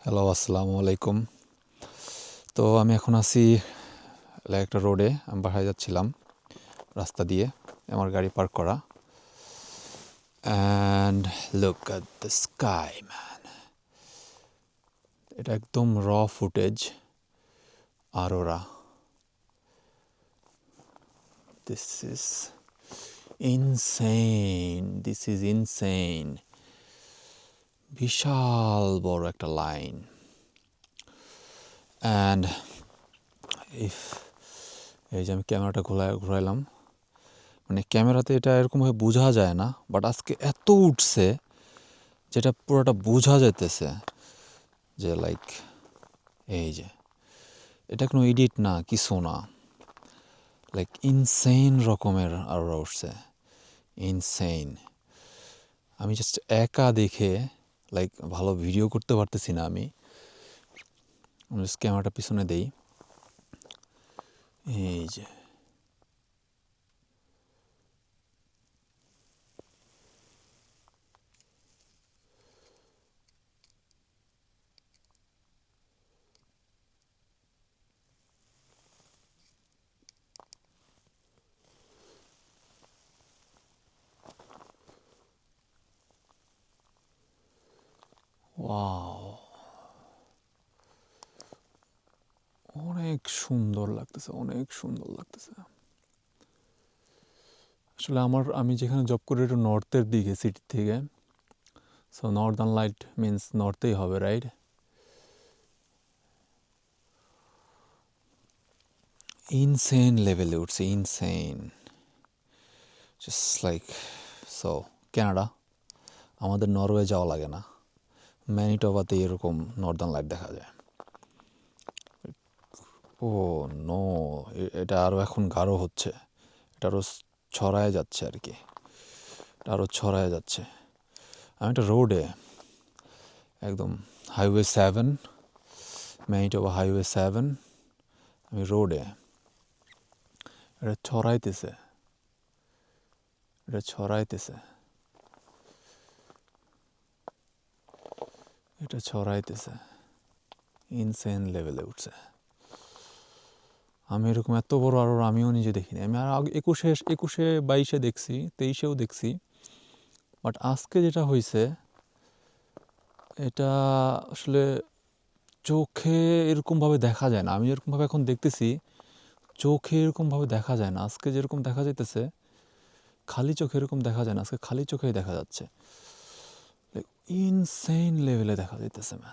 Hello, আসসালামু আলাইকুম। তো আমি এখন আছি একটা রোডে। আমি বাসায় যাচ্ছিলাম রাস্তা দিয়ে, আমার গাড়ি পার্ক করা। And look at the sky man. এটা একদম raw footage aurora. This is insane, this is insane. বিশাল বড় একটা লাইন। অ্যান্ড ইফ এই যে আমি ক্যামেরাটা ঘোরাইলাম, মানে ক্যামেরাতে এটা এরকমভাবে বোঝা যায় না, বাট আজকে এত উঠছে যেটা পুরোটা বোঝা যেতেছে যে লাইক এই যে এটা কোনো এডিট না, কিছু না, লাইক ইনসেইন রকমের আরো উঠছে, ইনসেইন। আমি জাস্ট একা দেখে লাইক ভালো ভিডিও করতে পারতেছি না। আমি জাস্ট ক্যামেরাটা পিছনে দেই, এই যে ওয়াও, অনেক সুন্দর লাগতেছে, অনেক সুন্দর লাগতেছে। আসলে আমি যেখানে জব করি একটু নর্থের দিকে, সিটি থেকে। সো নর্দার্ন লাইট মিন্স নর্থেই হবে, রাইট? ইনসেন লেভেলে উঠছে, insane. Just like so Canada, আমাদের নরওয়ে যাওয়া লাগে না, ম্যানিটোবাতে এরকম নর্দার্ন লাইট দেখা যায়। ও নো, এটা আরও এখন গাঢ় হচ্ছে, এটা আরও ছড়ায় যাচ্ছে আর কি, এটা আরও ছড়ায় যাচ্ছে। আমি একটা রোডে, একদম হাইওয়ে 7, ম্যানিটোবা হাইওয়ে 7, আমি রোডে, এটা ছড়াইতেছে, এটা ছড়াইতেছে, এটা ছড়াইতেছে, ইনসেন লেভেলে উঠছে। আমি এরকম এত বড় আরও আমিও নিজে দেখিনি। আমি আর আগে 21-22 দেখছি, 23-এও দেখছি, বাট আজকে যেটা হয়েছে এটা আসলে চোখে এরকমভাবে দেখা যায় না। আমি যেরকমভাবে এখন দেখতেছি, চোখে এরকমভাবে দেখা যায় না। আজকে যেরকম দেখা যাইতেছে, খালি চোখে এরকম দেখা যায় না, আজকে খালি চোখেই দেখা যাচ্ছে, ইনসেইন লেভেলে দেখা যাইতেছে ম্যান।